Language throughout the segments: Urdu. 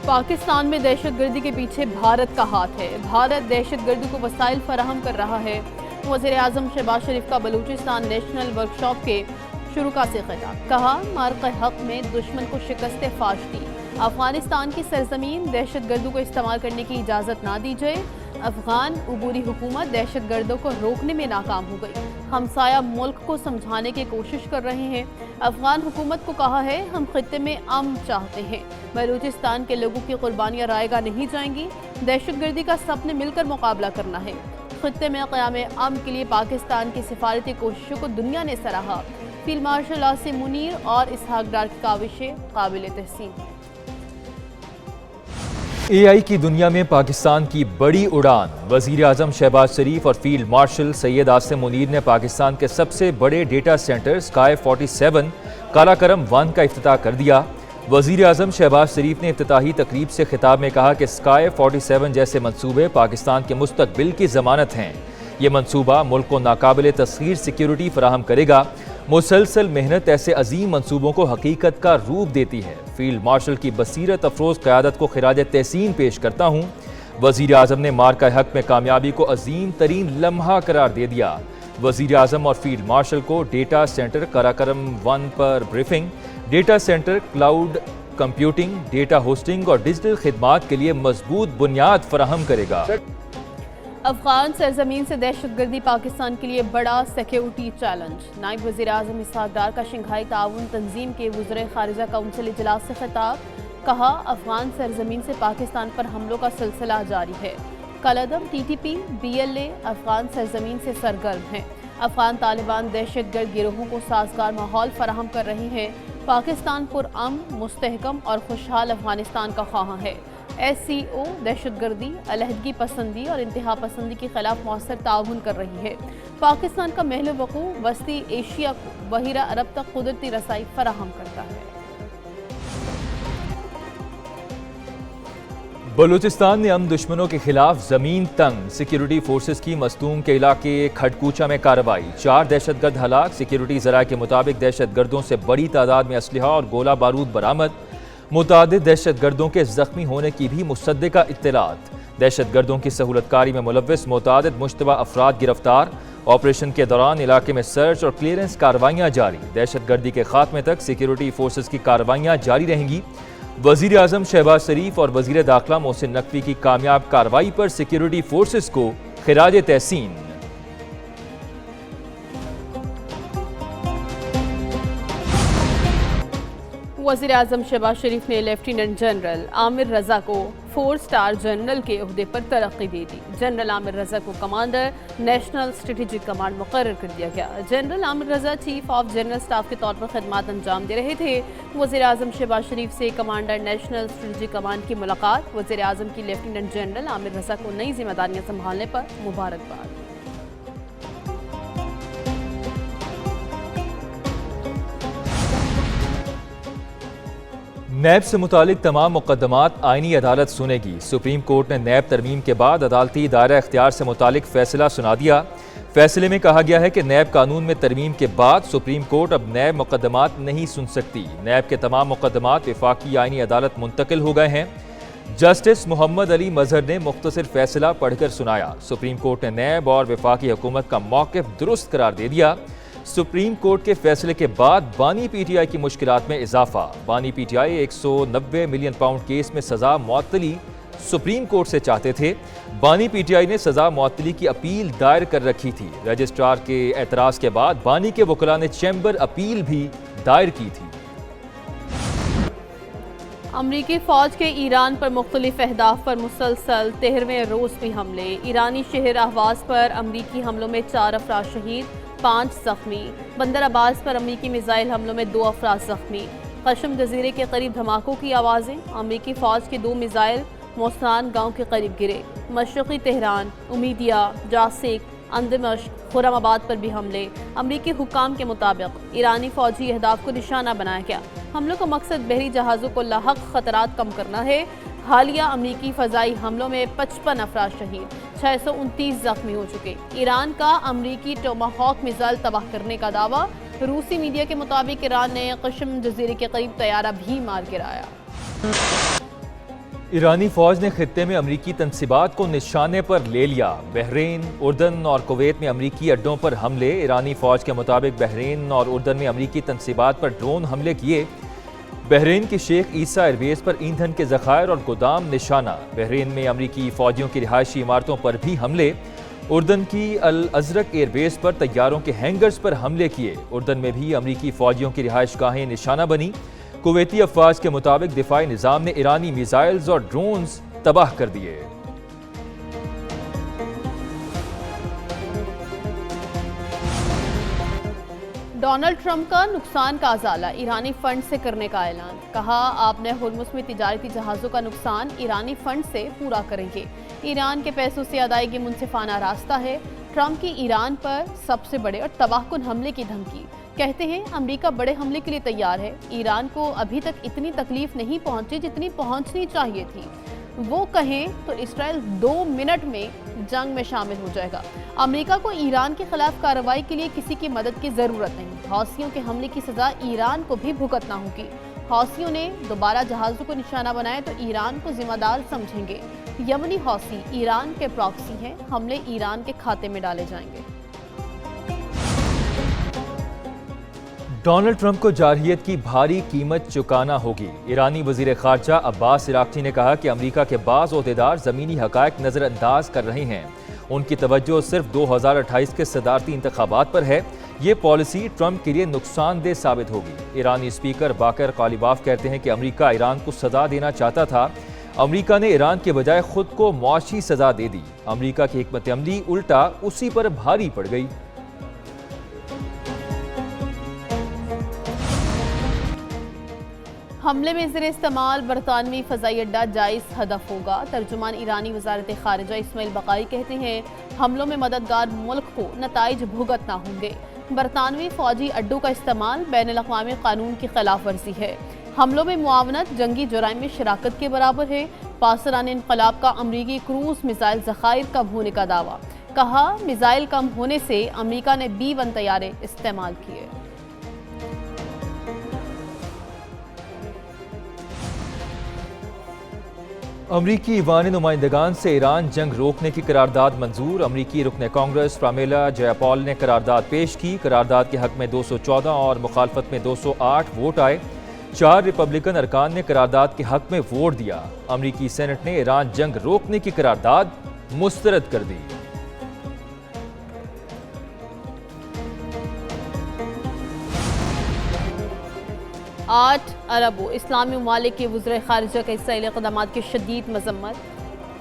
پاکستان میں دہشت گردی کے پیچھے بھارت کا ہاتھ ہے۔ بھارت دہشت گردی کو وسائل فراہم کر رہا ہے۔ وزیر اعظم شہباز شریف کا بلوچستان نیشنل ورکشاپ کے شرکاء سے خطاب۔ کہا مارکہ حق میں دشمن کو شکست فاش دی۔ افغانستان کی سرزمین دہشت گردوں کو استعمال کرنے کی اجازت نہ دی جائے۔ افغان عبوری حکومت دہشت گردوں کو روکنے میں ناکام ہو گئی۔ ہمسایہ ملک کو سمجھانے کی کوشش کر رہے ہیں۔ افغان حکومت کو کہا ہے ہم خطے میں امن چاہتے ہیں۔ بلوچستان کے لوگوں کی قربانیاں رائے گاہ نہیں جائیں گی۔ دہشت گردی کا سب نے مل کر مقابلہ کرنا ہے۔ خطے میں قیام امن کے لیے پاکستان کی سفارتی کوششوں کو دنیا نے سراہا۔ فیلڈ مارشل عاصم منیر اور اسحاق ڈار کی کاوشیں قابل تحسین۔ اے آئی کی دنیا میں پاکستان کی بڑی اڑان۔ وزیر اعظم شہباز شریف اور فیلڈ مارشل سید عاصم منیر نے پاکستان کے سب سے بڑے ڈیٹا سینٹر سکائی 47 کالاکرم 1 کا افتتاح کر دیا۔ وزیر اعظم شہباز شریف نے افتتاحی تقریب سے خطاب میں کہا کہ سکائی 47 جیسے منصوبے پاکستان کے مستقبل کی ضمانت ہیں۔ یہ منصوبہ ملک کو ناقابل تسخیر سیکیورٹی فراہم کرے گا۔ مسلسل محنت ایسے عظیم منصوبوں کو حقیقت کا روپ دیتی ہے۔ فیلڈ مارشل کی بصیرت افروز قیادت کو خراج تحسین پیش کرتا ہوں۔ وزیر اعظم نے مارکہ حق میں کامیابی کو عظیم ترین لمحہ قرار دے دیا۔ وزیر اعظم اور فیلڈ مارشل کو ڈیٹا سینٹر کالاکرم 1 پر briefing. Data centre cloud computing, data hosting اور ڈیجیٹل خدمات کے لیے مضبوط بنیاد فراہم کرے گا۔ افغان سرزمین سے دہشت گردی پاکستان کے لیے بڑا سیکیورٹی چیلنج۔ نائب وزیر اعظم اسحاق ڈار کا شنگھائی تعاون تنظیم کے وزرائے خارجہ کونسل اجلاس سے خطاب۔ کہا افغان سرزمین سے پاکستان پر حملوں کا سلسلہ جاری ہے۔ کالعدم T T P B L A افغان سرزمین سے سرگرم ہیں۔ افغان طالبان دہشت گرد گروہوں کو سازگار ماحول فراہم کر رہے ہیں۔ پاکستان پرامن، مستحکم اور خوشحال افغانستان کا خواہاں ہے۔ ایس سی او دہشت گردی، علیحدگی پسندی اور انتہا پسندی کے خلاف مؤثر تعاون کر رہی ہے۔ پاکستان کا محل وقوع وسطی ایشیا کو بحیرہ عرب تک قدرتی رسائی فراہم کرتا ہے۔ بلوچستان نے امن دشمنوں کے خلاف زمین تنگ۔ سیکیورٹی فورسز کی مستونگ کے علاقے کھڈکوچہ میں کارروائی۔ 4 دہشت گرد ہلاک۔ سیکیورٹی ذرائع کے مطابق دہشت گردوں سے بڑی تعداد میں اسلحہ اور گولہ بارود برآمد۔ متعدد دہشت گردوں کے زخمی ہونے کی بھی مصدقہ اطلاعات۔ دہشت گردوں کی سہولت کاری میں ملوث متعدد مشتبہ افراد گرفتار۔ آپریشن کے دوران علاقے میں سرچ اور کلیئرنس کارروائیاں جاری۔ دہشت گردی کے خاتمے تک سیکیورٹی فورسز کی کارروائیاں جاری رہیں گی۔ وزیر اعظم شہباز شریف اور وزیر داخلہ محسن نقوی کی کامیاب کارروائی پر سیکیورٹی فورسز کو خراج تحسین۔ وزیر اعظم شہباز شریف نے لیفٹیننٹ جنرل عامر رضا کو 4 اسٹار جنرل کے عہدے پر ترقی دے دی۔ جنرل عامر رضا کو کمانڈر نیشنل اسٹریٹجک کمانڈ مقرر کر دیا گیا۔ General Amir Raza chief of general staff کے طور پر خدمات انجام دے رہے تھے۔ وزیر اعظم شہباز شریف سے کمانڈر نیشنل اسٹریٹجک کمانڈ کی ملاقات۔ وزیر اعظم کی لیفٹیننٹ جنرل عامر رضا کو نئی ذمہ داریاں سنبھالنے پر مبارکباد۔ نیب سے متعلق تمام مقدمات آئینی عدالت سنے گی۔ سپریم کورٹ نے نیب ترمیم کے بعد عدالتی دائرہ اختیار سے متعلق فیصلہ سنا دیا۔ فیصلے میں کہا گیا ہے کہ نیب قانون میں ترمیم کے بعد سپریم کورٹ اب نیب مقدمات نہیں سن سکتی۔ نیب کے تمام مقدمات وفاقی آئینی عدالت منتقل ہو گئے ہیں۔ جسٹس محمد علی مظہر نے مختصر فیصلہ پڑھ کر سنایا۔ سپریم کورٹ نے نیب اور وفاقی حکومت کا موقف درست قرار دے دیا۔ سپریم کورٹ کے فیصلے کے بعد بانی پی ٹی آئی کی مشکلات میں اضافہ۔ بانی P T I 190 million pound case میں سزا معطلی سپریم کورٹ سے چاہتے تھے۔ بانی پی ٹی آئی نے سزا معطلی کی اپیل دائر کر رکھی تھی۔ رجسٹرار کے اعتراض کے بعد بانی کے وکلاء نے چیمبر اپیل بھی دائر کی تھی۔ امریکی فوج کے ایران پر مختلف اہداف پر مسلسل 13ویں روز بھی حملے۔ ایرانی شہر اہواز پر امریکی حملوں میں 4 افراد شہید، 5 زخمی۔ بندر عباس پر امریکی میزائل حملوں میں 2 افراد زخمی۔ قشم جزیرے کے قریب دھماکوں کی آوازیں۔ امریکی فوج کے 2 میزائل موسان گاؤں کے قریب گرے۔ مشرقی تہران، امیدیہ، جاسک، اندمشق، خرم آباد پر بھی حملے۔ امریکی حکام کے مطابق ایرانی فوجی اہداف کو نشانہ بنایا گیا۔ حملوں کا مقصد بحری جہازوں کو لاحق خطرات کم کرنا ہے۔ حالیہ امریکی فضائی حملوں میں 55 افراد شہید، 629 زخمی ہو چکے۔ ایران کا امریکی ٹوماہاک میزائل تباہ کرنے کا دعویٰ۔ روسی میڈیا کے مطابق ایران نے قشم جزیرے کے قریب طیارہ بھی مار گرایا۔ ایرانی فوج نے خطے میں امریکی تنصیبات کو نشانے پر لے لیا۔ بحرین، اردن اور کویت میں امریکی اڈوں پر حملے۔ ایرانی فوج کے مطابق بحرین اور اردن میں امریکی تنصیبات پر ڈرون حملے کیے۔ بحرین کی شیخ عیسیٰ ایئر بیس پر ایندھن کے ذخائر اور گودام نشانہ۔ بحرین میں امریکی فوجیوں کی رہائشی عمارتوں پر بھی حملے۔ اردن کی الازرق ایئر بیس پر طیاروں کے ہینگرز پر حملے کیے۔ اردن میں بھی امریکی فوجیوں کی رہائش گاہیں نشانہ بنی۔ کویتی افواج کے مطابق دفاعی نظام نے ایرانی میزائلز اور ڈرونز تباہ کر دیے۔ ڈونلڈ ٹرمپ کا نقصان کا ازالہ ایرانی فنڈ سے کرنے کا اعلان۔ کہا آپ نے ہرمز میں تجارتی جہازوں کا نقصان ایرانی فنڈ سے پورا کریں گے۔ ایران کے پیسوں سے ادائیگی منصفانہ راستہ ہے۔ ٹرمپ کی ایران پر سب سے بڑے اور تباہ کن حملے کی دھمکی۔ کہتے ہیں امریکہ بڑے حملے کے لیے تیار ہے۔ ایران کو ابھی تک اتنی تکلیف نہیں پہنچی جتنی پہنچنی چاہیے تھی۔ وہ کہیں تو اسرائیل 2 منٹ میں جنگ میں شامل ہو جائے گا۔ امریکہ کو ایران کے خلاف کارروائی کے لیے کسی کی مدد کی ضرورت نہیں۔ حوثیوں کے حملے کی سزا ایران کو بھی بھگتنا ہوگی۔ حوثیوں نے دوبارہ جہازوں کو نشانہ بنائے تو ایران کو ذمہ دار سمجھیں گے۔ یمنی حوثی ایران کے پراکسی ہیں، حملے ایران کے کھاتے میں ڈالے جائیں گے۔ ڈونلڈ ٹرمپ کو جارحیت کی بھاری قیمت چکانا ہوگی۔ ایرانی وزیر خارجہ عباس عراقچی نے کہا کہ امریکہ کے بعض عہدیدار زمینی حقائق نظر انداز کر رہے ہیں۔ ان کی توجہ صرف 2028 کے صدارتی انتخابات پر ہے۔ یہ پالیسی ٹرمپ کے لیے نقصان دہ ثابت ہوگی۔ ایرانی اسپیکر باقر قالیباف کہتے ہیں کہ امریکہ ایران کو سزا دینا چاہتا تھا۔ امریکہ نے ایران کے بجائے خود کو معاشی سزا دے دی۔ امریکہ کی حکمت عملی الٹا اسی پر بھاری پڑ گئی۔ حملے میں زیر استعمال برطانوی فضائی اڈہ جائز ہدف ہوگا۔ ترجمان ایرانی وزارت خارجہ اسماعیل بقائی کہتے ہیں حملوں میں مددگار ملک کو نتائج بھگتنا ہوں گے۔ برطانوی فوجی اڈوں کا استعمال بین الاقوامی قانون کی خلاف ورزی ہے۔ حملوں میں معاونت جنگی جرائم میں شراکت کے برابر ہے۔ پاسداران انقلاب کا امریکی کروز میزائل ذخائر کم ہونے کا دعویٰ۔ کہا میزائل کم ہونے سے امریکہ نے B-1 طیارے استعمال کیے۔ امریکی ایوان نمائندگان سے ایران جنگ روکنے کی قرارداد منظور۔ امریکی رکن کانگریس پرامیلا جے پال نے قرارداد پیش کی۔ قرارداد کے حق میں 214 اور مخالفت میں 208 ووٹ آئے۔ 4 ریپبلکن ارکان نے قرارداد کے حق میں ووٹ دیا۔ امریکی سینٹ نے ایران جنگ روکنے کی قرارداد مسترد کر دی۔ 8 عرب اسلامی ممالک کے وزرائے خارجہ کا اسرائیلی اقدامات کی شدید مذمت۔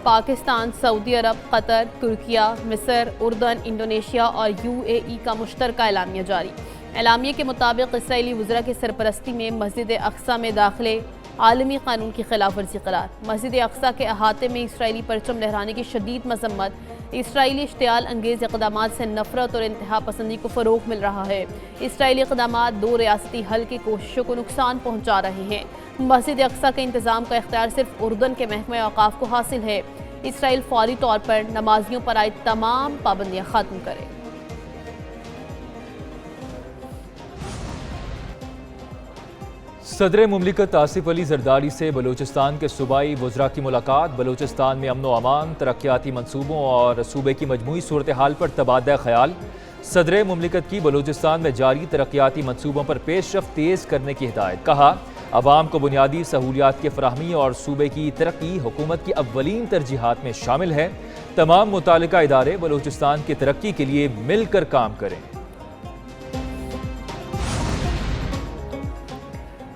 پاکستان، سعودی عرب، قطر، ترکیہ، مصر، اردن، انڈونیشیا اور UAE کا مشترکہ اعلامیہ جاری۔ اعلامیے کے مطابق اسرائیلی وزراء کی سرپرستی میں مسجد اقصی میں داخلے عالمی قانون کی خلاف ورزی قرار۔ مسجد اقصی کے احاطے میں اسرائیلی پرچم لہرانے کی شدید مذمت۔ اسرائیلی اشتعال انگیز اقدامات سے نفرت اور انتہا پسندی کو فروغ مل رہا ہے۔ اسرائیلی اقدامات 2 ریاستی حل کی کوششوں کو نقصان پہنچا رہے ہیں۔ مسجد اقصی کے انتظام کا اختیار صرف اردن کے محکمہ اوقاف کو حاصل ہے۔ اسرائیل فوری طور پر نمازیوں پر عائد تمام پابندیاں ختم کرے۔ صدر مملکت آصف علی زرداری سے بلوچستان کے صوبائی وزراء کی ملاقات۔ بلوچستان میں امن و امان، ترقیاتی منصوبوں اور صوبے کی مجموعی صورتحال پر تبادلہ خیال۔ صدر مملکت کی بلوچستان میں جاری ترقیاتی منصوبوں پر پیش رفت تیز کرنے کی ہدایت۔ کہا عوام کو بنیادی سہولیات کی فراہمی اور صوبے کی ترقی حکومت کی اولین ترجیحات میں شامل ہے۔ تمام متعلقہ ادارے بلوچستان کی ترقی کے لیے مل کر کام کریں۔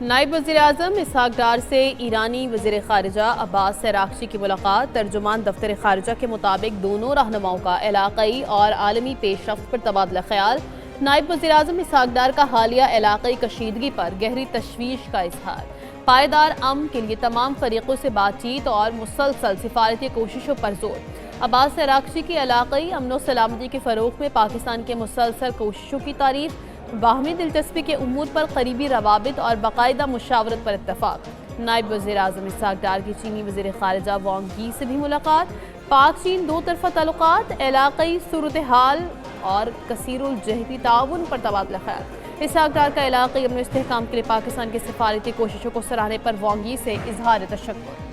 نائب وزیر اعظم اسحاق ڈار سے ایرانی وزیر خارجہ عباس عراقچی کی ملاقات۔ ترجمان دفتر خارجہ کے مطابق دونوں رہنماؤں کا علاقائی اور عالمی پیش رفت پر تبادلہ خیال۔ نائب وزیر اعظم اسحاق ڈار کا حالیہ علاقائی کشیدگی پر گہری تشویش کا اظہار۔ پائیدار امن کے لیے تمام فریقوں سے بات چیت اور مسلسل سفارتی کوششوں پر زور۔ عباس عراقچی کی علاقائی امن و سلامتی کے فروغ میں پاکستان کے مسلسل کوششوں کی تعریف۔ باہمی دلچسپی کے امور پر قریبی روابط اور باقاعدہ مشاورت پر اتفاق۔ نائب وزیر اعظم اسحاق ڈار کی چینی وزیر خارجہ وانگ یی سے بھی ملاقات۔ پاک چین 2 طرفہ تعلقات، علاقائی صورتحال اور کثیر الجہتی تعاون پر تبادلہ خیال۔ اسحاق ڈار کا علاقائی امن و استحکام کے لیے پاکستان کی سفارتی کوششوں کو سراہنے پر وانگ یی سے اظہار تشکر۔